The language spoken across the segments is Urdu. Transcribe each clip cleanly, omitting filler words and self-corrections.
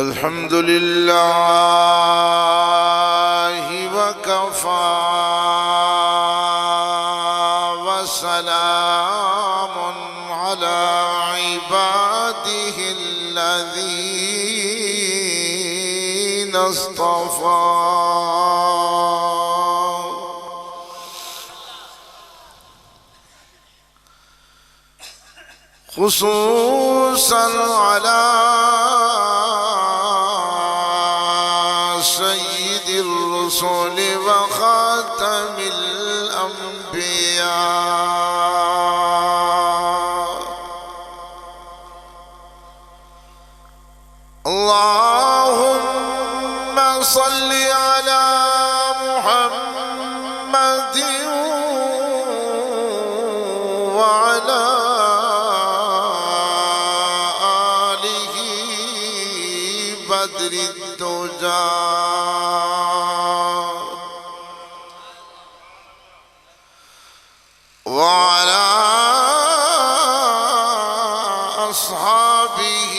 الحمد لله وكفى وسلام على عباده الذين اصطفى خصوصا على سيد الرسل وخاتم الأنبياء. اللهم صل على محمد وعلى آله بدر الدجى وعلى أصحابه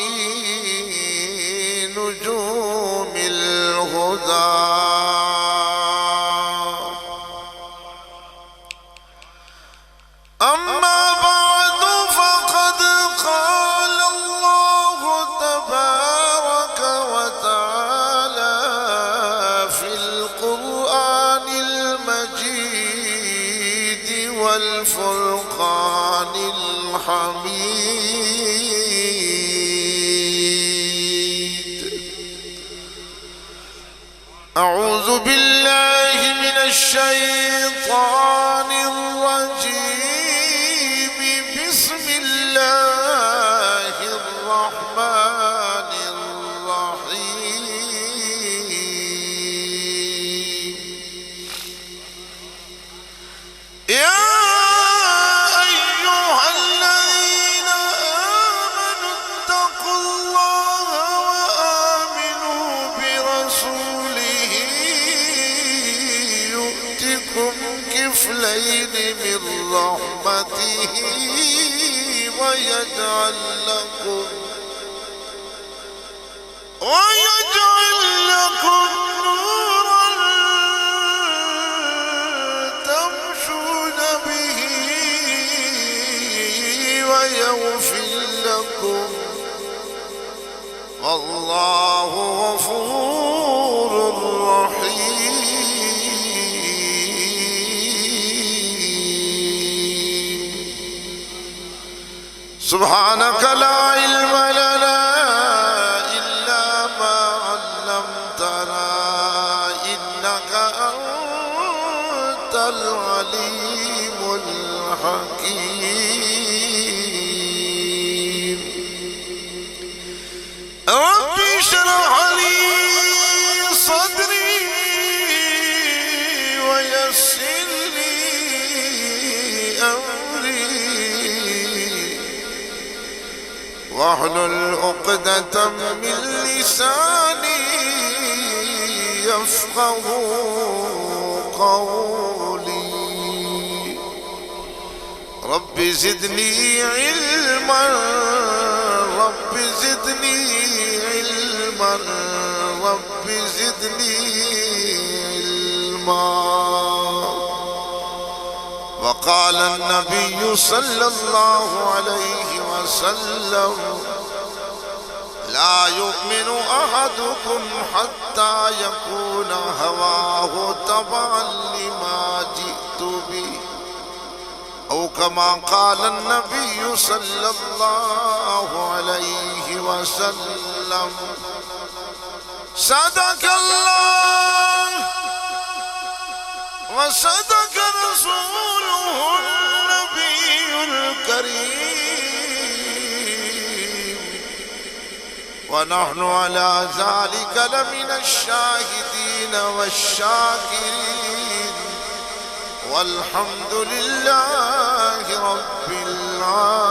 نجوم الهدى. أما بعد فقد قال الله تبارك وتعالى في القرآن المجيد والفرقان الحميد. أعوذ بالله من الشيطان الرجيم. بسم الله الرحمن الرحيم. يا أيها الذين آمنوا اتقوا الله وآمنوا برسوله يؤتكم كفلين من رحمته ويجعل لكم نورا تمشون به ويغفر لكم والله غفور رحيم. سبحانك لا علم لنا إلا ما علمتنا إنك أنت العليم الحكيم. رب اشرح لي صدري ويسر لي أمري واحلل عقدة من لساني يفقه قولي. رب زدني علما رب زدني علما رب زدني علما. وقال النبي صلى الله عليه وسلم لا يؤمن أحدكم حتى يكون هواه تبعا لما جئت به أو كما قال النبي صلى الله عليه وسلم. صدق الله وصدق رسوله النبي الكريم ونحن على ذلك لمن الشاهدين والشاكرين والحمد لله رب العالمين.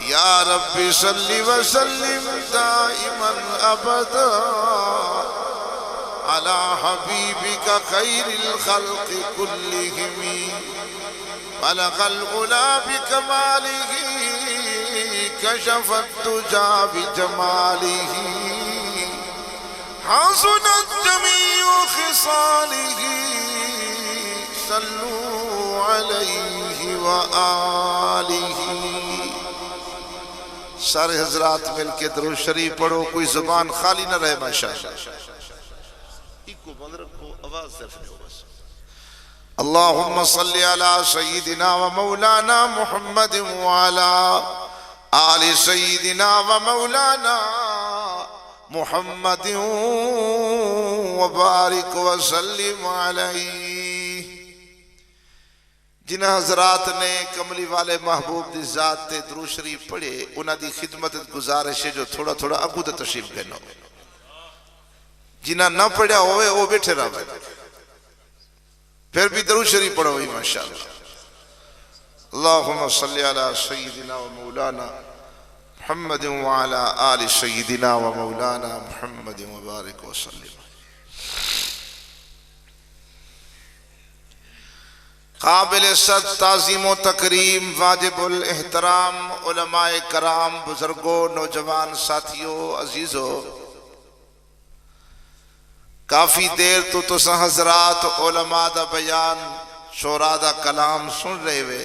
يا رب صل وسلم دائما أبدا على حبيبك خير الخلق كلهم بلغ العلا بكماله كشف الدجى بجماله حسنت جميع خصاله صلوا عليه وآله. سارے حضرات مل کے درود شریف پڑھو، کوئی زبان خالی نہ رہے ماشاءاللہ. ایک کو بند رکھو، آواز صرف نہیں ہو بس. اللہم صلی علی سیدنا و مولانا محمد وعلا آل سیدنا و مولانا محمد وبارک وسلم علیہ. جنہ حضرات نے کملی والے محبوب دی ذات تے درود شریف پڑھے انہاں دی خدمت گزارش ہے جو تھوڑا تھوڑا اگو تے تشریف گنو. جنہ نہ پڑھیا ہوئے وہ بیٹھے رہا پھر بھی درود شریف پڑھو ہی ماشاءاللہ. اللہم صلی علی سیدنا و مولانا محمد وعلا آل سیدنا و مولانا محمد وبارک وسلم. قابل صد تعظیم و تکریم واجب الاحترام علماء کرام، بزرگوں، نوجوان ساتھیوں، عزیزوں، کافی دیر تو تسا حضرات علماء دا بیان، شعراء دا کلام سن رہے ہوئے.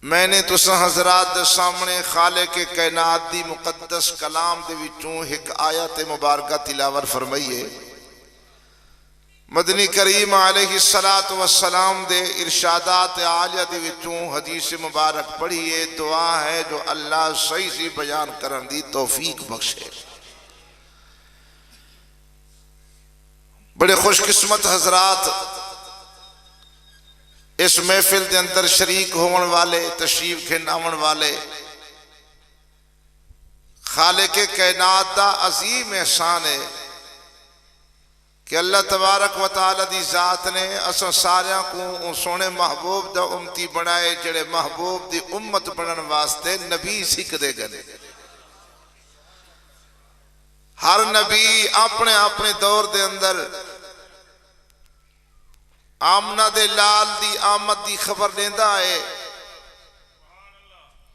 میں نے تسا حضرات دے سامنے خالق کائنات دی مقدس کلام دے وچوں ایک آیت مبارکہ تلاوت فرمائیے. مدنی کریم علیہ السلام دے ارشادات عالیہ دے وچوں حدیث مبارک پڑھیے. دعا ہے جو اللہ صحیح سی بیان کرن دی توفیق بخشے. بڑے خوش قسمت حضرات اس محفل دے اندر شریک ہون والے، تشریف کھناون والے. خالق کائنات دا عظیم احسان ہے کہ اللہ تبارک و تعالی دی ذات نے اساں ساریاں کو سونے محبوب دا امتی بنائے جڑے محبوب دی امت بنن واسطے نبی سکھ دے گنے. ہر نبی اپنے اپنے دور دے اندر آمنہ دے لال دی آمد دی خبر لیندہ ہے.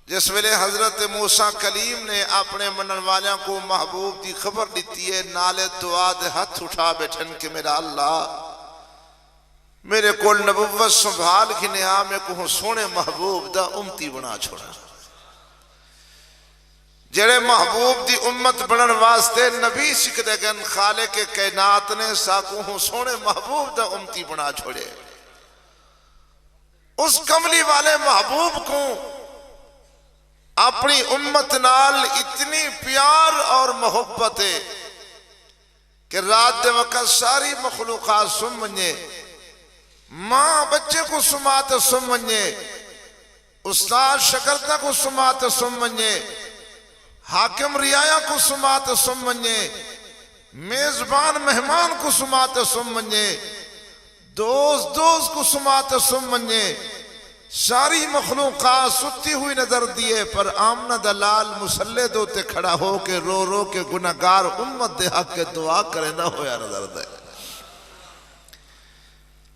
جس ویلے حضرت موسیٰ کلیم نے اپنے منن والیاں کو محبوب دی خبر دیتی ہے، نالے دعا دے ہاتھ اٹھا بیٹھن کہ میرا اللہ میرے کول نبوت سنبھال کی نیا میں کو سونے محبوب دا امتی بنا چھوڑا. جڑے محبوب دی امت بنن واسطے نبی سکھ دے گن خالق کائنات نے ساکو سونے محبوب دا امتی بنا چھوڑے. اس کملی والے محبوب کو اپنی امت نال اتنی پیار اور محبت ہے کہ رات دے وقت ساری مخلوقات سمجھے، ماں بچے کو سماتے سمجھے، استاد شکرتا کو سماتے سمجھے، حاکم ریایا کو سماتے سمجھے، میزبان مہمان کو سماتے سمجھے، دوست کو سماتے سمجھے. ساری مخلوقات ستی ہوئی نظر دیے پر آمنہ دلال مسلح دوتے کھڑا ہو کے رو رو کے گناہگار امت دے حق کے دعا کرے نہ ہویا نظر دے.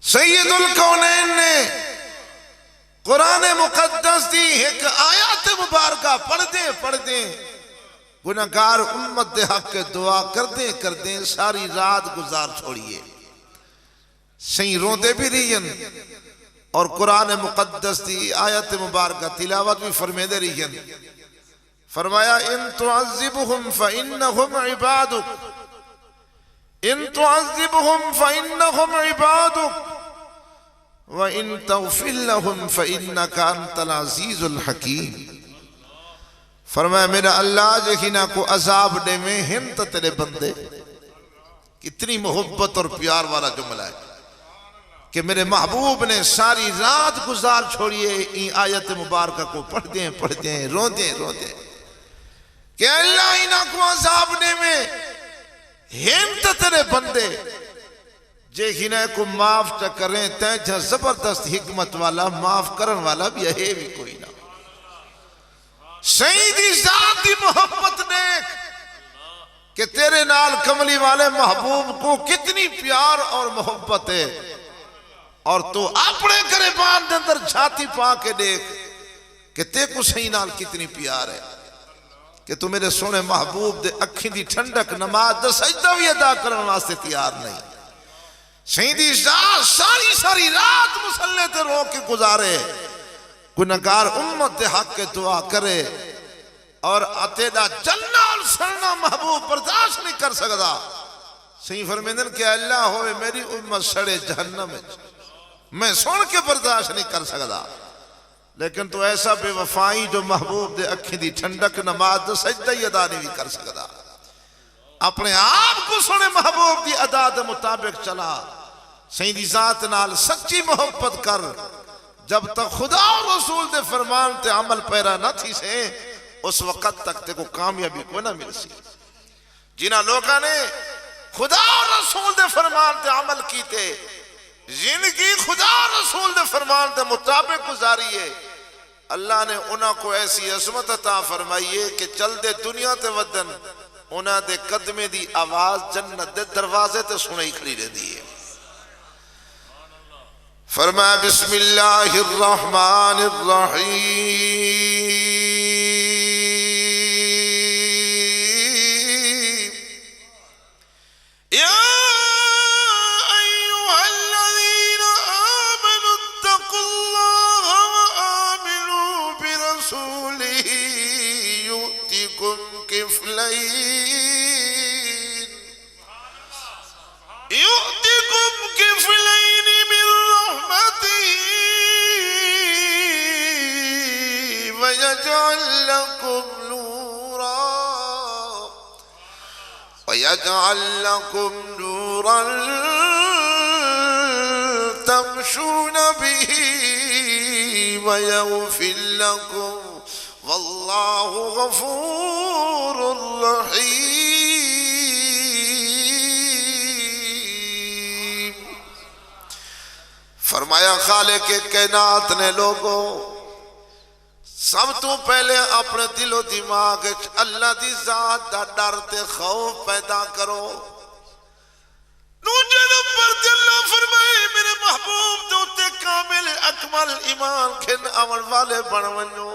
سید الکونین نے قرآن مقدس دی ایک آیات مبارکہ پڑھ دیں گناہگار امت دے حق کے دعا کر دیں ساری رات گزار چھوڑیے. سہی روندے بھی رہین اور قرآن مقدس دی آیت مبارکہ تلاوت بھی فرمے دے رہین. فرمایا ان تعذبهم فإنهم عبادك ان تعذبهم فإنهم عبادك وإن تغفر لهم فإنك أنت العزيز الحكيم. فرمایا میرا اللہ جہینا کو عذاب دے میں ہم تا تیرے بندے. کتنی محبت اور پیار والا جملہ ہے کہ میرے محبوب نے ساری رات گزار چھوڑیے این آیت مبارکہ کو پڑھ دیں رو دیں کہ اللہ انہاں کو عذاب دے میں ہم تا تیرے بندے جے ہنہ کو معاف چا کریں تیجھا زبردست حکمت والا معاف کرن والا بھی ہے بھی کوئی نہ. سیدی ذات دی محبت دیکھ کہ تیرے نال کملی والے محبوب کو کتنی پیار اور محبت ہے. اور تو اپنے گریبان دے اندر جھاتی پا کے دیکھ کہ تے کو صحیح نال کتنی پیار ہے کہ تو میرے سونے محبوب دے اکھیں دی ٹھنڈک نماز دا سجدہ بھی ادا کرنے واسطے تیار نہیں. سیدی رات ساری رات مسلح تے رو کے گزارے, گناہگار امت دے حق کے دعا کرے, اور تیرا جلنا اور سڑنا محبوب برداشت نہیں کر سکتا. صحیح فرمیندن کہ اللہ ہوئے میری امت سڑے جہنم میں, میں سن کے برداشت نہیں کر سکتا. لیکن تو ایسا بے وفائی جو محبوب دے اکھیں دی ٹھنڈک نماز دے سجدہ ہی ادا نہیں کر سکتا. اپنے آپ کو سنے محبوب دی ادا دے مطابق چلا, سیدی ذات نال سچی محبت کر. جب تک خدا اور رسول دے فرمان تے عمل پیرا نہ تھی سے, اس وقت تک تے کو کامیابی کو نہ مل سی. جنہ لوگاں نے خدا اور رسول دے فرمان تے عمل کیتے, زندگی خدا اور رسول دے فرمان دے مطابق گزاری ہے, اللہ نے انہاں کو ایسی عظمت عطا فرمائیے کہ چل دے دنیا تے ودن انہاں دے قدمے دی آواز جنت دے دروازے تے سنائی کھڑی رہتی ہے. فرمایا بسم اللہ الرحمن الرحیم, یا ایوہا الذین آمنوا اتقوا اللہ وآمنوا برسولہ یؤتکم کفلین من رحمتہ ویجعل لکم نورا تمشون بہ ویغفر لکم واللہ غفور رحیم. فرمایا خالق کائنات نے لوگوں سب تو پہلے اپنے دل و دماغ اللہ دی ذات دا ڈر تے خوف پیدا کرو. دوسرے نمبر تے اللہ فرمائے میرے محبوب دوتے کامل اکمل ایمان کھن عمل والے بن ونجو.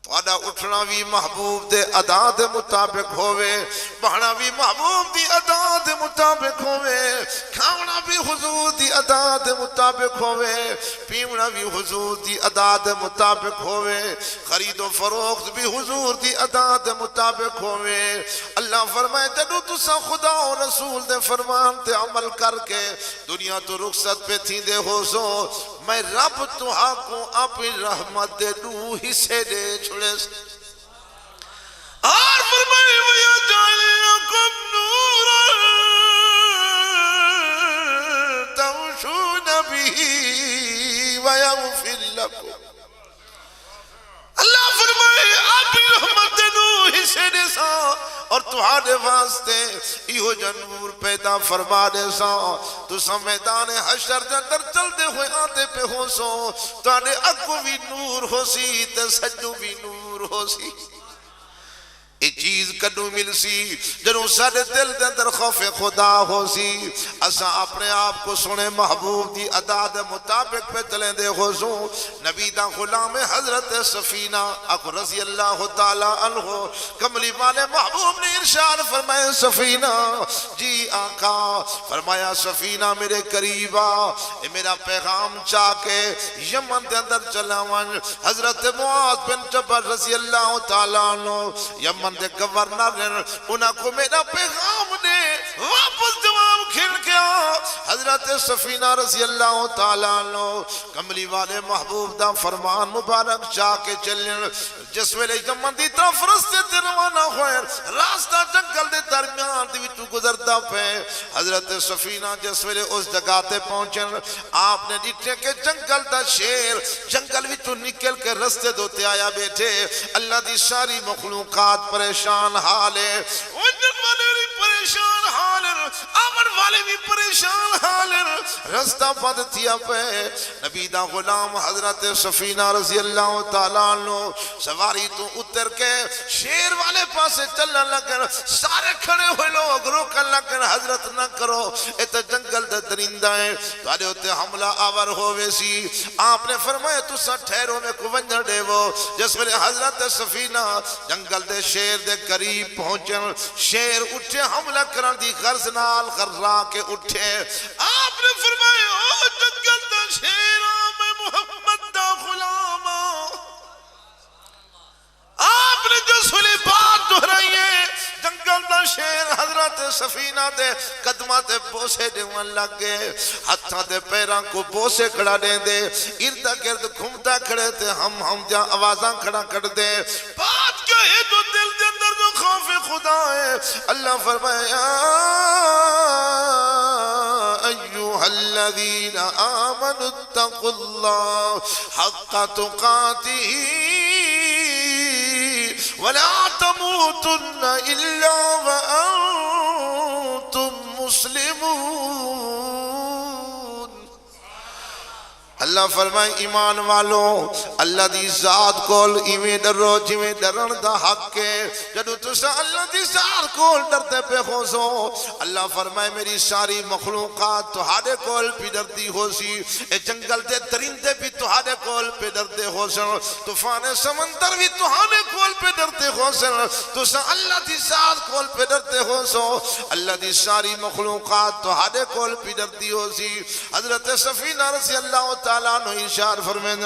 تھوڑا اٹھنا بھی محبوب دے ادا دے مطابق ہوئے, بہنا بھی محبوب دی ادا دے مطابق ہوئے, کھانا بھی حضور دی ادا دے مطابق ہوئے, پیونا بھی حضور دی ادا دے مطابق ہوئے, خرید و فروخت بھی حضور دی ادا دے مطابق ہوئے. اللہ فرمائے جدو تسا خدا و رسول دے فرمان تے عمل کر کے دنیا تو رخصت پہ تھی دے ہو سو, میں رب تو آکوں اپنی رحمت دے دو حصے دے چھڑے سے. اور فرمائے وَيَجْعَلْ لَكُمْ نُورًا تَمْشُونَ بِهِ وَيَغْفِرْ لَكُمْ. اللہ فرمائے اپنی رحمت دے دو حصے دے سا اور تمہارے واسطے ایہو جنور پیدا فرما دے سا. تو میدان حشر دے اندر چل دے ہوئے آتے پہ ہو سو, تمہارے اگو بھی نور ہو سی تے سجو بھی نور ہو سی. یہ چیز کدو مل سی جنہوں سارے دل دے اندر خوف خدا ہو سی. اسا اپنے آپ کو سنے محبوب دی ادا دے مطابق پہ چلیں دے ہو سو. نبی دا غلام حضرت سفینہ اکو رضی اللہ تعالیٰ عنہ کملی والے محبوب نے ارشاد فرمائے سفینہ جی آقا, فرمایا سفینہ میرے قریبا میرا پیغام چاہ کے یمن دے اندر چلاوان. حضرت معاذ بن جبل رضی اللہ تعالیٰ عنہ یمن دے گورنر انہاں کو میرا پیغام دے واپس جواب کھل گیا. حضرت سفینہ رضی اللہ تعالیٰ عنہ کملی والے محبوب دا فرمان مبارک چاہ کے چلیں. جس ویلے یمن دی طرف رستے تے روانہ ہوئے, راستہ جنگل دے درمیان دی وچوں گزردا پے. حضرت سفینہ جس ویلے اس جگہ تے پہنچن آپ نے ڈٹھے کہ جنگل دا شیر جنگل وچوں نکل کے رستے دوتے آیا بیٹھے. اللہ دی ساری مخلوقات پریشان حال ہے, وجن والے پریشان حال ہے, امن والے والے بھی پریشان حال رستہ بند تھیا پہ نبی دا غلام حضرت سفینہ رضی اللہ تعالیٰ عنہ سواری تو اتر کے شیر والے پاسے چلنا لگن سارے کھڑے ہوئے لوگ روکن لگن حضرت نہ کرو ایتا جنگل دے درندہ ہیں تو آلے ہوتے حملہ آور ہوئے سی آپ نے فرمایا تو سا ٹھہروں میں کو ونجر دے وہ جس میں حضرت سفینہ جنگل دے شیر دے قریب پہنچن شیر اٹھے حملہ کرن دی غرض نال غرہ کے اٹھے آپ نے فرمایا او جنگل دے شیرہ میں محمد دا غلام آپ نے جو سلی بات دہرائی ہے جنگل دا شیر حضرت سفینہ دے قدمہ دے بوسے دیوان لگ گئے ہتھاں دے پیران کو بوسے کھڑا دیں دے اردہ گرد گھومتا کھڑے تھے ہم جہاں آوازاں کھڑا کر دے بات کیا ہے جو دل دے اندر جو خوف خدا ہے اللہ فرمایا ایوہ الذین آمنوا اتقوا اللہ حق تقاتہ وَلَا تَمُوتُنَّ إِلَّا وَأَنْتُمْ مُسْلِمُونَ اللہ فرمائے ایمان والوں اللہ دی ذات کول ایویں ڈرو جویں ڈرن دا حق ہے جدو تسا اللہ دی ذات کول ڈرتے پہ خوزو اللہ فرمائے میری ساری مخلوقات تہاڈے کول پہ ڈرتی ہو سی اے جنگل دے درندے بھی تہاڈے کول پہ ڈرتے ہو سن طوفان سمندر بھی تہاڈے کول پہ ڈرتے ہو سن تسا اللہ دی ذات کول پہ ڈرتے ہو سو اللہ دی ساری مخلوقات تہاڈے کول پہ ڈرتی ہو سی حضرت سفینہ رضی اللہ تعالیٰ نو اشار فرمین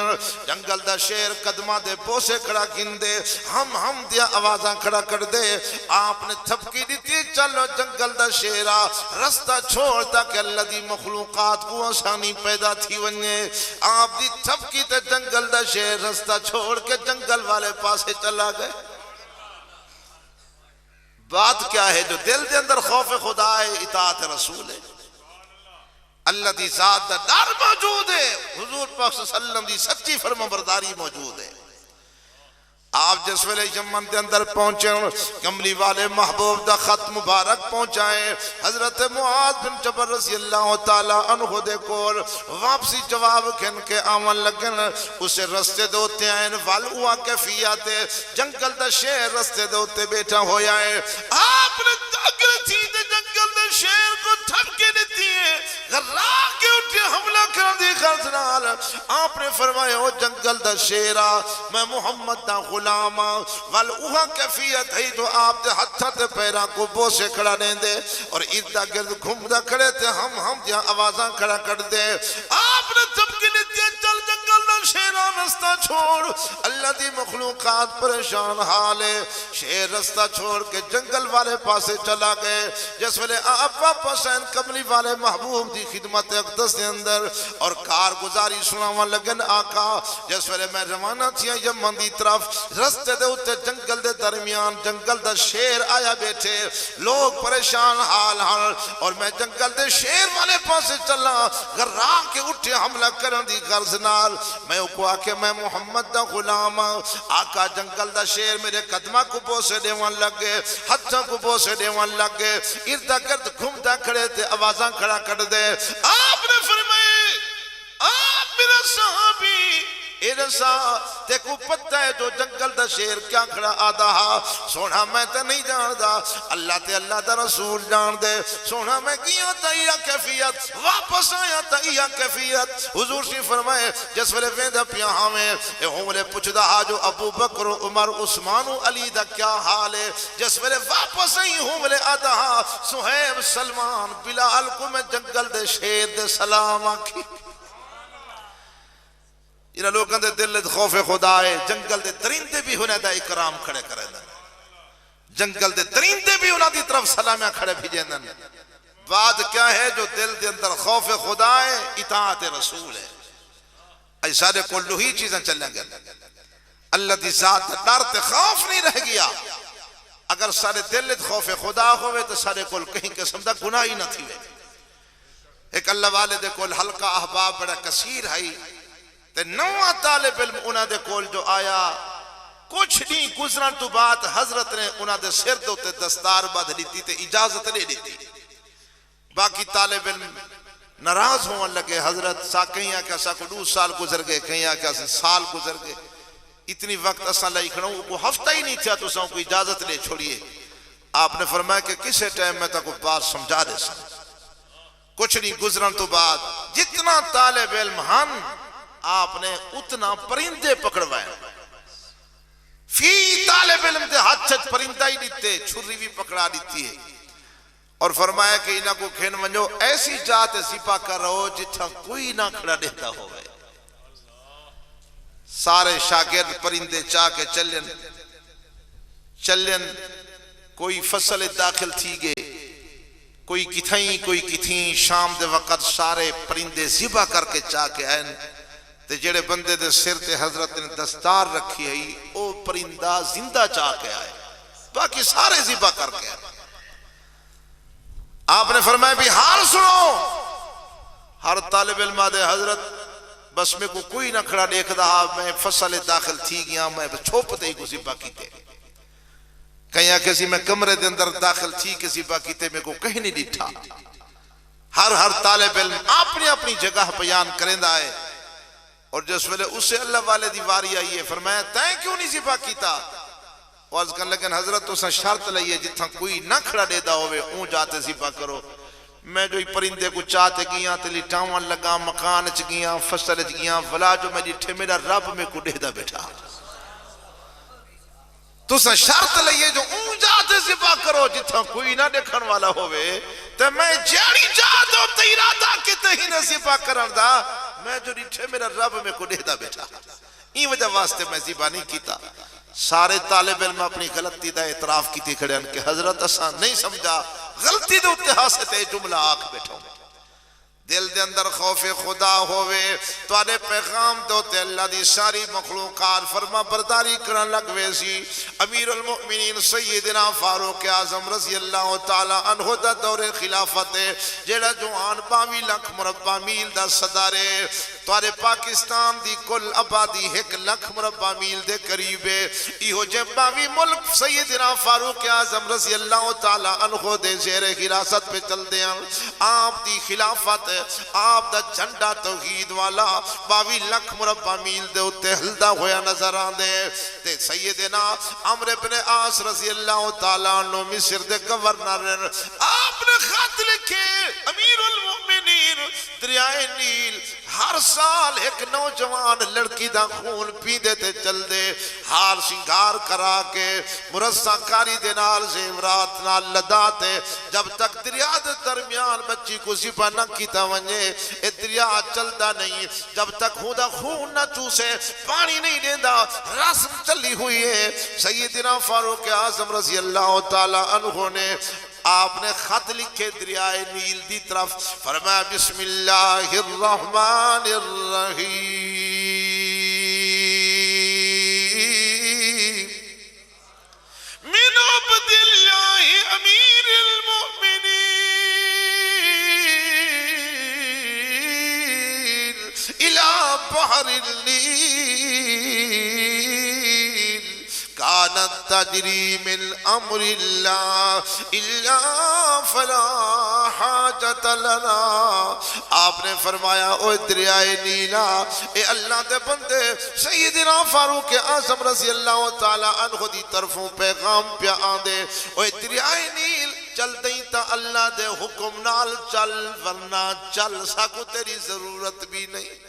جنگل دا شیر قدمہ دے بوسے کھڑا کن دے ہم دیا آوازاں کھڑا کر دے آپ نے تھپکی دیتی چلو جنگل دا شیرہ رستہ چھوڑتا کہ اللہ دی مخلوقات کو آسانی پیدا تھی ونجے آپ دی تھپکی تے جنگل دا شیر رستہ چھوڑ کے جنگل والے پاسے چلا گئے بات کیا ہے جو دل دے اندر خوف خدا ہے اطاعت رسول ہے اللہ دی ذات دا ڈر موجود ہے حضور پاک صلی اللہ علیہ وسلم دی سچی فرمانبرداری موجود ہے آپ جس ویلے یمن دے اندر پہنچے کملی والے محبوب دا خط مبارک پہنچائیں حضرت معاذ بن جبل رضی اللہ تعالیٰ عنہ دے کول واپسی جواب کھن کے آمن لگن اسے رستے دوتے آئیں والعوا کیفیات جنگل دا شیر رستے دوتے بیٹھا ہو جائیں آپ نے تاکر تھی دے جنگل دا شیر کو تھپ کے دیتی ہے غراہ کے اٹھے حملہ کر دی خرزنال آپ نے فرمایا او جنگل دا شیرہ میں محمد دا غلام والعوا کیفیت ہے جو آپ دے ہتھا تے پیران کو بوسے کھڑا دیں دے اور ادھا گرد گھومدہ کھڑے تھے ہم دیا آوازاں کھڑا کر دے آپ نے تبکی لیتی چل جنگل دا شیرہ رستہ چھوڑ اللہ دی مخلوقات پریشان حالے شیر رستہ چھوڑ کے جنگل والے پاسے چلا گئے جس ویلے آپ واپس ہیں کملی والے محبوب دی خدمت اقدس دے اندر اور کارگزاری سناوان لگن آقا جس ویلے میں روانہ تھیا یمن دی طرف رستے دے اتے جنگل دے درمیان جنگل دا شیر آیا بیٹھے لوگ پریشان حال اور میں جنگل دے شیر والے پاسے چلا غراہ کے اٹھے حملہ کرن دی غرض نال میں اکوا کہ میں محمد دا غلام آقا جنگل دا شیر میرے قدمہ کو بوسے دیوان لگے ہتھا کو بوسے دیوان لگے اردہ گرد گھومتا کھڑے تھے آوازاں کھڑا کر دے آپ نے فرمائے آپ میرا صحابی ارسا تے کو پتہ ہے جو جنگل دا شیر کیا کھڑا آدھا سونا میں تے نہیں جان دا اللہ تے اللہ دا رسول جان دے سونا میں کیا تا یہ کیفیت واپس آیا تا یہ کیفیت حضور سے فرمائے جس ویلے ویندہ پیا ہمیں اے ہمیں پوچھ دا جو ابو بکر عمر عثمان علی دا کیا حال ہے جس ویلے واپس آئی ہمیں آدھا سہیب سلمان بلال کو میں جنگل دے شیر دے سلام آکھی انہاں لوگوں دے دل خوف خدا ہے جنگل دے درندے بھی ہونے دا اکرام کھڑے کرے دن جنگل دے درندے بھی انہاں دی طرف سلامیاں کھڑے بھیجیں دن بات کیا ہے جو دل دے اندر خوف خدا ہے اطاعت رسول ہے ایسا دے کو لوہی چیزیں چلیں گے اللہ دی ذات ڈر تے خوف نہیں رہ گیا اگر سارے دل خوف خدا ہوئے تو سارے کول کہیں قسم دا گناہ ہی نہ تھی ایک اللہ والے دے کول حلقہ احباب بڑا کثیر ہے تے نوہ طالب علم انہاں دے کول جو آیا کچھ نہیں گزرن تو بات حضرت نے انہاں دے سر دوتے دستار بدھ لیتی تے اجازت لے لیتی باقی طالب علم ناراض ہون لگے حضرت سا کہیں آکے اسا کو 2 سال گزر گئے کہیں آکے اسا سال گزر گئے اتنی وقت اسا لائی کھڑوں کو ہفتہ ہی نہیں تھا تو اسا کو اجازت لے چھوڑیے آپ نے فرمایا کہ کسے ٹائم میں تا کو بات سمجھا دے سا کچھ نہیں گزرن تو بعد جتنا طالب علم ہن آپ نے اتنا پرندے پکڑوائے فی طالب علم دے ہاتھ چھت پرندہ ہی دیتے چھری بھی پکڑا دیتی ہے اور فرمایا کہ انہاں کو کھین منجو ایسی جات زیبا کر رہو جتھا کوئی نہ کھڑا دیتا ہوئے سارے شاگرد پرندے چاہ کے چلن کوئی فصل داخل تھی گئے کوئی کتھیں شام دے وقت سارے پرندے زیبا کر کے چاہ کے آئیں تے جڑے بندے دے سر تے حضرت نے دستار رکھی ہے او پرندہ زندہ چاہ کے آئے باقی سارے زیبا کر کے آئے آپ نے فرمایا بھی حال سنو ہر طالب علم دے حضرت بس میں کو کوئی نہ کھڑا دیکھ رہا میں فصل داخل تھی گیا میں چھوپتے ہی کو زیبا کیتے کہیں کسی میں کمرے دے اندر داخل تھی کسی باقی تے میں کو کہیں نہیں ڈٹھا ہر طالب علم اپنی اپنی جگہ بیان کریں آئے اور جس ویلے اسے اللہ والے دیواری آئیے فرمایا تائیں کیوں نہیں زیبا کیتا واز کن لیکن حضرت تو سا شرط لئیے جتھا کوئی نہ کھڑا دیتا ہوئے اون جاتے زیبا کرو میں جو پرندے کو چاہتے گیاں تلی ٹاون لگا مکان چ گیاں فصل چ گیاں فلا جو میں ڈٹھے میرا رب میں کو دیدا بیٹھا تو سا شرط لئیے جو اون جاتے زیبا کرو جتھا کوئی نہ دیکھن والا ہوئے تو میں جیڑی جادو تیرادہ کتے ہی نہ زیبا کرن دا میں جو ڈٹھے میرا رب میں کو دیدا بیٹھا این وجہ واسطے میں زیبا نہیں کیتا سارے طالب علم اپنی غلطی دا اعتراف کی تھی کھڑے ان کے حضرت اساں نہیں سمجھا غلطی دے اتحاد سے تے جملہ آکھ بیٹھو دل دے اندر خوف خدا ہوئے تو آنے پیغام دوتے اللہ دی ساری مخلوقات فرما برداری کرن لگوے سی امیر المؤمنین سیدنا فاروق اعظم رضی اللہ تعالی عنہ دا دور خلافت جیڑا جوان 22 لاکھ مربع میل دا صدارے توارے پاکستان دی کل آبادی 1 لاکھ مربع میل دے قریبے ایہو جے 22 ملک سیدنا فاروق اعظم رضی اللہ تعالی عنہ دے زیر حراست پہ چل دے آپ دی خلافت آپ دا جھنڈا توحید والا 22 لاکھ مربع میل دے اتے ہلدا ہویا نظر آن دے تے سیدنا عمرو بن عاص رضی اللہ تعالیٰ عنہ مصر دے گورنر آپ نے خط لکھے امیر المؤمنین دریائے نیل ہر سال ایک نوجوان لڑکی دا خون پی دیتے چل دے ہار سنگار کرا کے مرصع کاری دے نال زیورات نال لداتے جب تک دریا دے درمیان بچی کو زیبا نہ کیتا ونجے اے دریا چلتا نہیں جب تک خون نہ چوسے پانی نہیں دیندہ رسم چلی ہوئی ہے سیدنا فاروق اعظم رضی اللہ تعالی عنہ نے آپ نے خط لکھے دریائے نیل دی طرف فرمایا بسم اللہ الرحمن الرحیم من عبد اللہ امیر المؤمنین الى بحر النیل كانت تجري من أمر الله إلا فلا حاجة لنا آپ نے فرمایا اوہ دریائے نیلا اے اللہ دے بندے سیدنا فاروق اعظم رضی اللہ تعالی عنہ دی طرفوں پیغام پہ آندے اوہ دریائے نیل چل دیں تا اللہ دے حکم نال چل ورنہ چل سکو تیری ضرورت بھی نہیں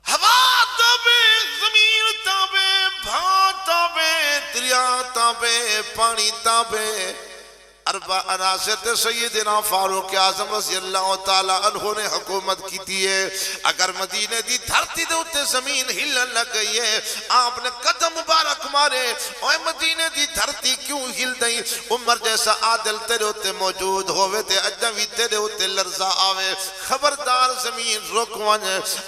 ہوا تابے زمین تابے بھا تابے دریا تابے پانی تابے اربع عناصر سیدنا فاروق اعظم رضی اللہ تعالی عنہ نے حکومت کی تھی ہے اگر مدینے دی دھرتی دے اتے زمین ہلن لگ گئی ہے آپ نے قدم مبارک مارے اوہ مدینے دی دھرتی کیوں ہل دیں عمر جیسا عادل تیرے اتے موجود ہوئے تے اجنبی تیرے اتے لرزہ آوے خبردار زمین رکوان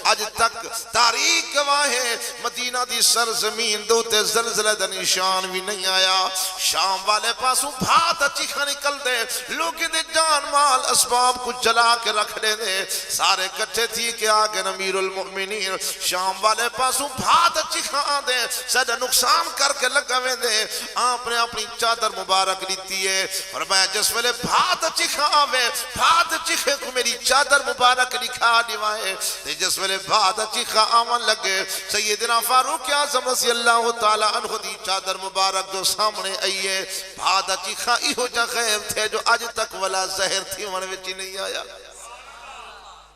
آج تک تاریخ گواہ مدینہ دی سر زمین دے اتے زلزلہ دا نشان بھی نہیں آیا شام والے پاسوں بھات اچھی نکل دے لوگ دے جان جان مال اسباب کو جلا کے رکھ دے دے سارے کٹھے تھی کہ آگے امیر المؤمنین شام والے پاسوں بھات اچھی کھان دے سیدہ نقصان کر کے لگا دے آپ نے اپنی چادر مبارک لیتی ہے فرمایا جس ویلے بھات اچھی کھاوے بھات اچھی کھے کو میری چادر مبارک لکھا دیوائے جس ویلے بھات اچھی کھاون لگے سیدنا فاروق اعظم رضی اللہ تعالیٰ عنہ دی چادر مبارک جو سامنے آئیے بھات اچھی کھائی ہو جا غیب تھے جو آج تک ولا زہر تھی من وچی نہیں آیا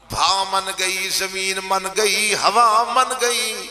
بھا من گئی زمین من گئی ہوا من گئی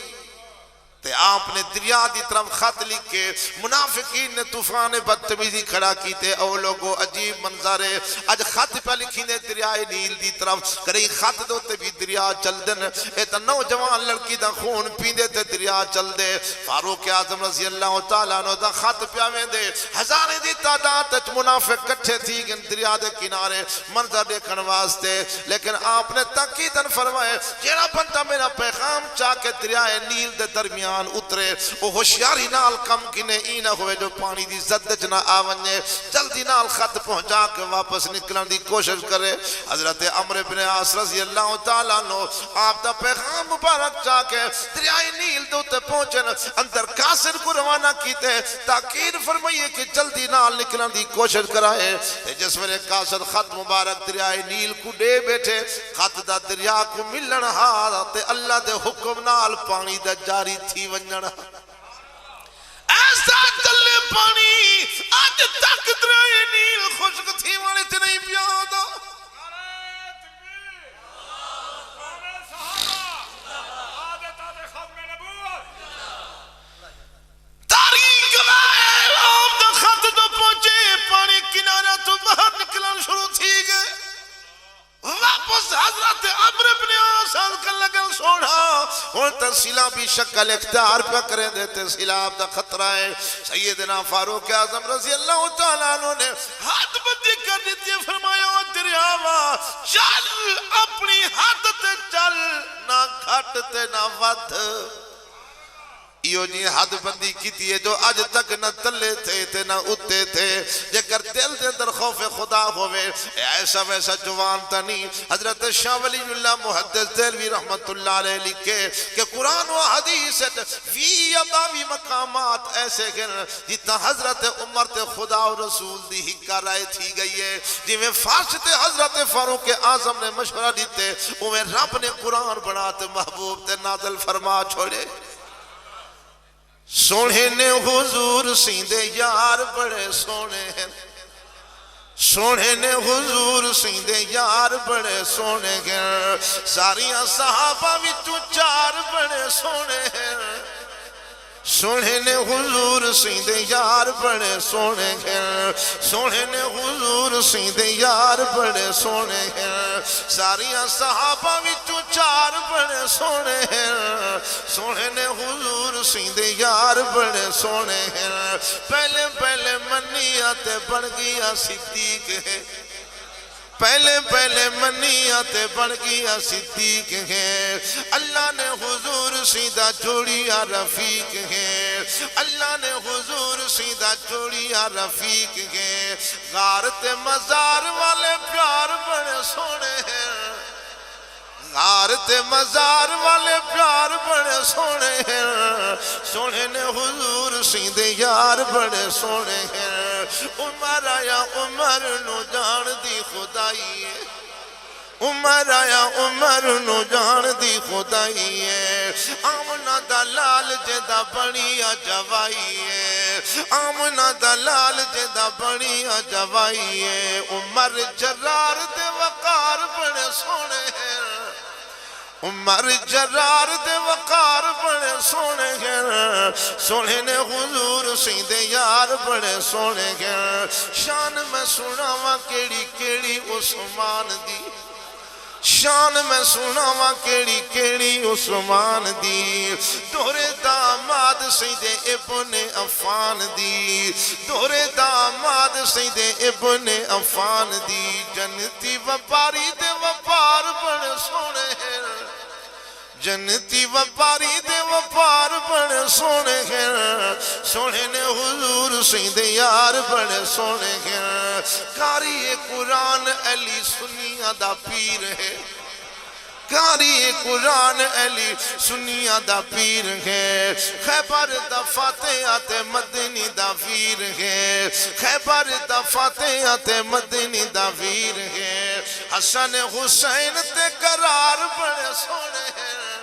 تے آپ نے دریا دی طرف خط لکھ کے منافقین نے طوفان بدتمیزی کھڑا کی تے او لوگو عجیب منظر ہے اج خط پہ لکھی نے دریائے نیل دی طرف کریں خط دو تے بھی دریا چل دن اے تا نوجوان لڑکی دا خون پیندے تے دریا چل دے فاروق اعظم رضی اللہ تعالیٰ عنہ دا خط پیاویں دے ہزاریں دی تعداد تچ منافق کٹھے تھی گن دریا دے کنارے منظر دیکھن واسطے لیکن آپ نے تاکیدن فرمائے جیڑا بندہ میرا پیغام چاہ کے دریائے نیل دے درمیان اترے وہ ہوشیاری نال کم کنے ای نہ ہوئے جو پانی دی زدج نہ آونجے جلدی نال خط پہنچا کے واپس نکلن دی کوشش کرے حضرت عمرو بن عاص رضی اللہ تعالیٰ عنہ آپ دا پیغام مبارک چاہ کے دریائے نیل دوتے پہنچن اندر کاسر کو روانہ کیتے تاکید فرمائیے کہ جلدی نال نکلن دی کوشش کرائے جس میں کاسر خط مبارک دریائے نیل کو دے بیٹھے خط دا دریا کو ملن حالت اللہ دے حکم نال پانی دا جاری تھی ونجنا ایسا چلے پانی آج تک دریائے نیل خشک تھی وانے سے نہیں پیادا تاریخ لائے آپ دا خط تو پہنچے پانی کنارہ تو باہر نکلن شروع تھی گئے واپس حضرت عمرو بن عاص کا لگن سوڑا اور ترسیلہ بھی شکل اختیار پہ کریں دیتے سیلاب دا خطرہ ہے سیدنا فاروق اعظم رضی اللہ تعالیٰ عنہ نے ہاتھ بندی کر دیتی فرمایا دریاوا چل اپنی ہاتھ تے چل نہ گھٹ تے نہ ود یہ جی حد بندی کی تھی جو آج تک نہ تلے تھے نہ اتے تھے جگر دل دے در خوف خدا ہوئے ایسا ویسا جوان تنی حضرت شاہ ولی اللہ محدث دلوی رحمت اللہ علیہ لکھے کہ قرآن و حدیث فی اباوی مقامات ایسے گن جتا حضرت عمر تے خدا و رسول دی حکا رائے تھی گئی ہے جی میں فارشت حضرت فاروق اعظم نے مشورہ دیتے انہیں رب نے قرآن بناتے محبوب تے نازل فرما چھوڑے سونے نے حضور سیندے یار بڑے سونے ہیں سونے نے حضور سیندے یار بڑے سونے ہیں ساریاں صحابہ بھی تو چار بڑے سونے ہیں سونے نے حضور سیندے یار بڑے سونے ہیں سونے نے حضور سیندے یار بڑے سونے ہیں ساریاں صحابہ بھی تو چار بڑے سونے ہیں سونے نے حضور سیندے یار بڑے سونے ہیں پہلے پہلے منیات بڑھ گیا صدیق ہے پہلے منیات بڑھ گیا صدیق ہے اللہ نے حضور سیدھا جوڑیا رفیق ہے اللہ نے حضور سیدھا جوڑیا رفیق ہے غارت مزار والے پیار بڑے سونے ہیں غارت مزار والے پیار بڑے سونے ہیں سونے نے حضور سیندے یار بڑے سونے ہیں عمر آیا عمر نو جان دی خدائی ہے عمر آیا عمر نو جان دی خدائی ہے آمنہ دلال جدہ بڑی جوائی ہے آمنہ دلال جدہ بڑی جوائی ہے عمر جرار دے وقار بڑے سونے ہیں عمر جرار دے وقار بڑے سونے ہیں سونے نے حضور سیندے یار بڑے سونے ہیں شان میں سناوا کیڑی کیڑی عثمان دی شان میں سناوا کیڑی کیڑی عثمان دی دورے داماد سیدے ابن عفان دی دورے داماد سیدے ابن عفان دی جنتی وپاری دے وپار بڑے سونے ہیں جنتی وپاری دے وپار بڑے سونے ہیں سونے نے حضور سید یار بڑے سونے ہیں قاری قرآن علی سنیہ دا پیر ہے قاری قرآن علی سنیہ دا پیر ہے خیبر دا فاتحہ مدنی دا پیر ہے خیبر دا فاتحہ مدنی دا پیر ہے حسن حسین تے قرار بڑے سونے ہیں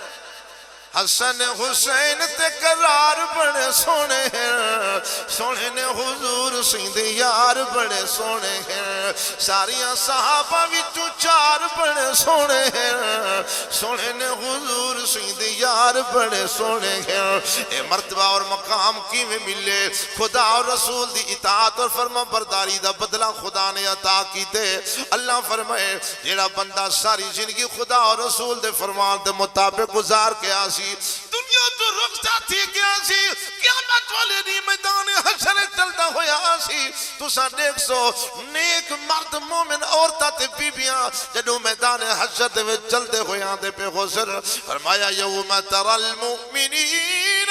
حسن حسین تے قرار بڑے سونے ہیں سونے نے حضور سید یار بڑے سونے ہیں ساریاں صحابہ وچوں چار بڑے سونے ہیں سونے نے حضور سید یار بڑے سونے ہیں اے مرتبہ اور مقام کی میں ملے خدا اور رسول دی اطاعت اور فرما برداری دا بدلہ خدا نے عطا کی دے اللہ فرمائے جیڑا بندہ ساری زندگی خدا اور رسول دے فرمان دے مطابق گزار کے آسی دنیا تو رخصہ تھی گیا سی قیامت والے نہیں میدان حشر چلتا ہویا سی تو سا دیکھ سو نیک مرد مومن عورتہ تے بیبیاں جنہوں میدان حشر دے چلتے ہویا دے پہ غسر فرمایا یوم تر المؤمنین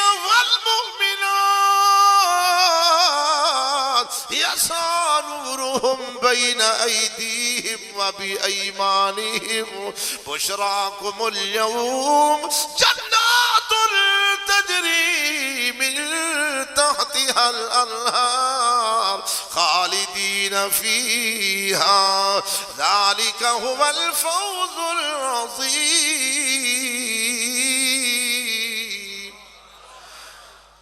والمؤمنات یسعی نورهم بین ایدیہم و بی ایمانہم بشراکم اليوم جنات تجری من تحتها الانہار خالدین فیہا ذالک هو الفوز العظیم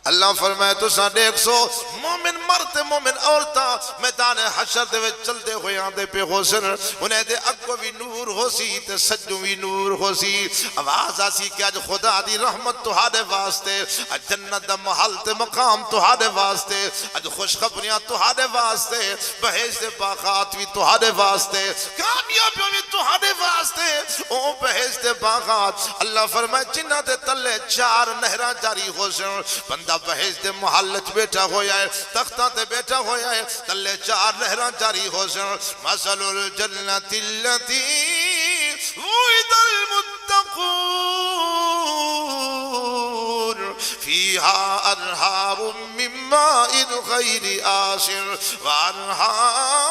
اللہ فرمائے تو سا دیکھ سو مومن مرد مومن عورتہ میدان حشر دے وچ چلتے ہوئے آندے پہ غسر انہیں دے اگو بھی نور ہو سی تے سجو بھی نور ہو سی آواز آسی کہ آج خدا دی رحمت تہاڈے واسطے آج جنت دا محل تے مقام تہاڈے واسطے آج خوشخبریاں تہاڈے واسطے بہشت باغات بھی تہاڈے واسطے کامیابیوں بھی تہاڈے واسطے او بہشت باغات اللہ فرمائے جنہ دے تلے چار نہراں جاری ہو سن بندہ بہشت محلت بیٹھا ہویا ہے تختہ تے بیٹھا ہویا ہے تلے چار نہراں جاری ہو سن مثل الجنت اللتی وعد المتقون فيها أنهار من ماء غير آسن وأنهار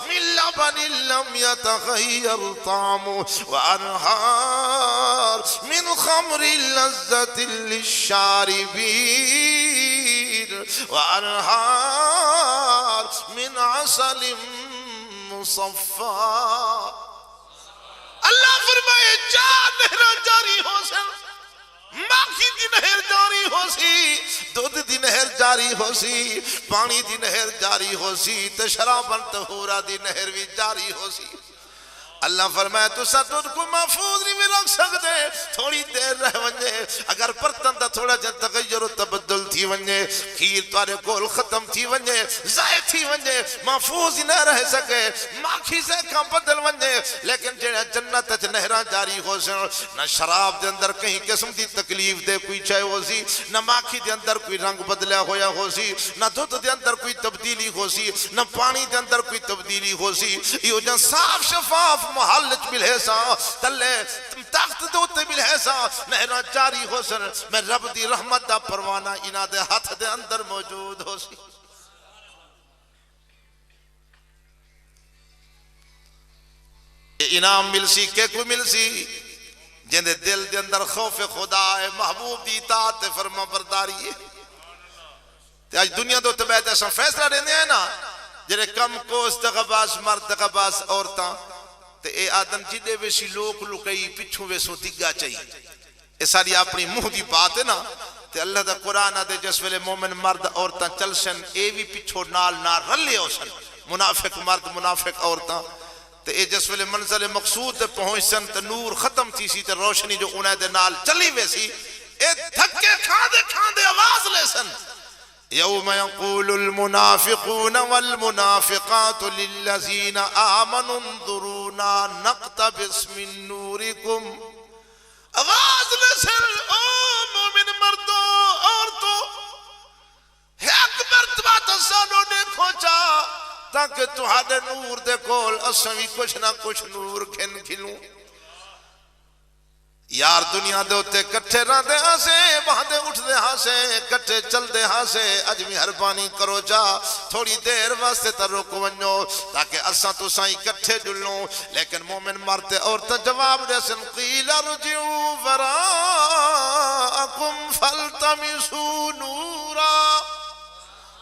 من لبن لم يتغير طعمه وأنهار من خمر لذة للشاربين وأنهار من عسل مصفى اللہ فرمائے چار نہران جاری ہو سن ماکھی دی نہر جاری ہو سی دودھ دی نہر جاری ہو سی پانی دی نہر جاری ہو سی تشرابن تہورا دی نہر بھی جاری ہو سی اللہ فرمائے تو ستر کو محفوظ نہیں میں رکھ سکتے تھوڑی دیر رہ ونجے اگر برتن دا تھوڑا جن تغیر و تبدل تھی ونجے کھیر توارے گول ختم تھی ونجے ضائع تھی ونجے محفوظ ہی نہ رہ سکے ماکھی سے کم بدل ونجے لیکن جنہیں جنت اچھ نہران جاری ہو سن نہ شراب دے اندر کہیں قسم دی تکلیف دے کوئی چاہے ہو سی نہ ماکھی دے اندر کوئی رنگ بدلیا ہویا ہو سی نہ دودھ دے اندر کوئی تبدیلی ہو سی نہ پانی دے اندر کوئی تبدیلی ہو سی یہ جن صاف شفاف محلت ملے سا تلے تخت دوتے ملے سا نہران جاری ہو سن میں رب دی رحمت دا پروانہ انہ دے ہاتھ دے اندر موجود ہو سی انعام مل سی کہ کوئی مل سی جن دے دل دے اندر خوف خدا ہے محبوب دی اطاعت فرما برداری ہے آج دنیا دو تبیت ایسا فیصلہ دینے ہیں نا جنہیں کم کوس تغباس مرد تغباس عورتاں تے اے آدم جدے ویسی لوگ لکئی پچھوں ویسو دیگا چاہیے اے ساری اپنی منہ دی بات ہے نا تے اللہ دا قرآن دے جس ویلے مومن مرد عورتاں چل سن اے بھی پچھو نال نہ رلے ہو سن منافق مرد منافق عورتاں تے اے جس ویلے منزل مقصود دے پہنچ سن تے نور ختم تھی سی تے روشنی جو انہیں دے نال چلی ویسی اے دھکے کھاندے آواز لے سن يوم يقول المنافقون والمنافقات للذين آمنوا انظرونا نقتبس من نوركم آواز لسن او مومن مردو عورتو ایک مرتبہ تسانو دیکھو چاہ تاکہ تہاڈے نور دے کول اساں وی کچھ نہ کچھ نور کھن کھلوں یار دنیا دے ہوتے کٹھے رہتے ہاں سے باندے اٹھتے ہاں سے کٹھے چلتے ہاں سے اج مہربانی کرو جا تھوڑی دیر واسطے تے رک ونجو تاکہ اساں تساں اکٹھے جلوں لیکن مومن مرتے اور تے جواب دے سن قیل ارجعوا وراءکم فالتمسوا نورا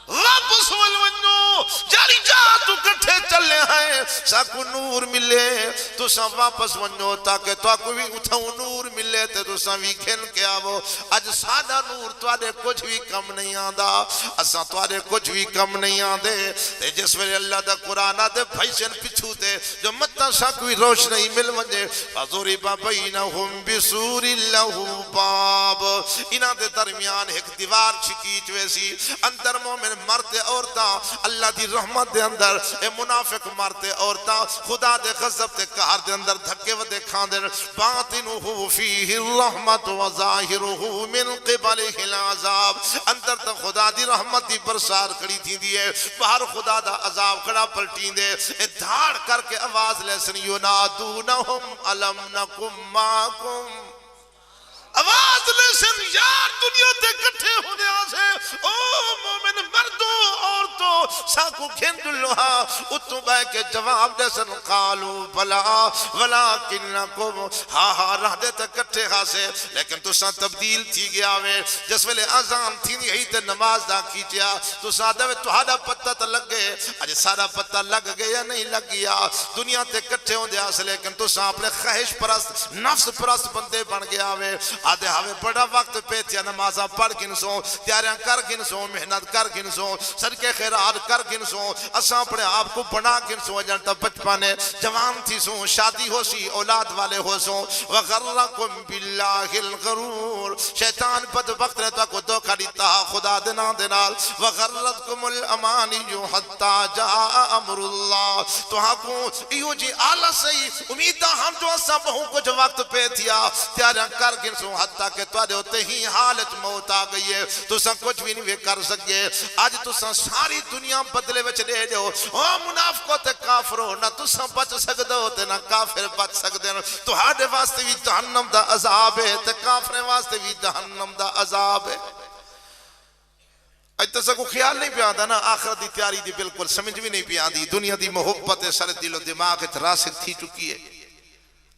واپس ونجو جاری جا تو کٹھے چلے ہیں ساکو نور ملے تو سا واپس ونجو تاکہ تو کو بھی اتھاؤں نور ملے تے تو سا بھی کھن کے آو اج سادہ نور تو آدھے کچھ بھی کم نہیں آدھا اسا تو آدھے کچھ بھی کم نہیں آدھے تے جس ویلے اللہ دا قرآن آدھے بھائیشن پچھو تے جو مطا سا کوئی روشنی مل ونجے فَضُرِبَ بَيْنَهُمْ بِسُورِ لَهُ بَابٍ انہاں دے درمیان ایک دیوار چھکیچ ویسی اندر مومن مرتے عورتاں اللہ دی رحمت دے اندر اے منافق مرتے عورتاں خدا دے غضب تے قہر دے اندر دھکے ودے کھان دے باطنہ فیہ الرحمت وظاہرہ من قبلہ العذاب اندر تا خدا دی رحمت دی برسار کڑی تھی دیئے باہر خدا دا عذاب کڑا پلٹین دے اے دھاڑ کر کے آواز لے سن ینادونہم علم نکم ماکم آواز لے سن یار دنیا تے کٹھے ہونے آسے او مومن مردوں عورتوں ساکو گھن دلوہا اتو بے کے جواب دے سن قالو بلا ولیکنکم ہاں رہ دے تے کٹھے خاسے لیکن تو سا تبدیل تھی گیا وے جس ویلے آزان تھی نہیں ہی تے نماز دا کیچیا تو سا دے تو ہادا پتہ تا لگ گئے اج سارا پتہ لگ گیا نہیں لگ گیا دنیا تے کٹھے ہونے آسے لیکن تو سا اپنے خواہش پرست نفس پرست بندے بن گیا وے آدھے ہمیں بڑا وقت پیتیا نمازہ پڑھ گنسوں تیاریاں کر گنسوں محنت کر گنسوں صدقے خیرات کر گنسوں اساں اپنے آپ کو بنا گنسوں جانتا بچپانے جوان تھی سوں شادی ہو سی اولاد والے ہو سوں وغرکم باللہ الغرور شیطان بدبخت نے تو کو دھوکہ دیتا خدا دینا دینال وغرکم الامانی جو حتی جاء امر اللہ تو ہاں کو ایو جی آلہ سے امیدہ ہم جو اساں بہوں کچھ وقت پیتیا تیاریاں کر گنسوں حتیٰ کہ تو آدھے ہوتے ہی حالت موت آ گئی ہے تو سن کچھ بھی نہیں کر سکے آج تو سن ساری دنیا بدلے وچ دے جو منافقوں تے کافروں نہ تو سن بچ سکتے ہوتے نہ کافر بچ سکتے تو ہاڑے واسطے بھی جہنم دا عذاب ہے تے کافر واسطے بھی جہنم دا عذاب ہے اج تو سکو خیال نہیں پیا آدھا نا آخرت دی تیاری دی بالکل سمجھ بھی نہیں پیا آدھی دنیا دی محبت سر دل و دماغ راسک تھی چکی ہے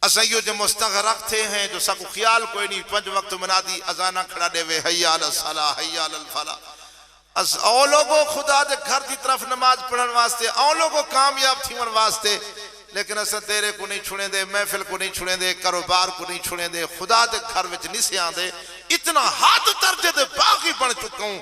اسائیو جو مستغرق تھے ہیں جو سکو خیال کوئی نہیں پنج وقت منا دی ازانہ کھڑا دے وے حی علی الصلاح حی علی الفلاح او لوگوں خدا دے گھر دی طرف نماز پڑھن واسطے او لوگوں کامیاب تھیون واسطے لیکن اسا تیرے کو نہیں چھوڑیں دے محفل کو نہیں چھوڑیں دے کاروبار کو نہیں چھوڑیں دے خدا دے گھر وچ نہیں سے آن دے اتنا ہاتھ درجے دے باقی بن چکا ہوں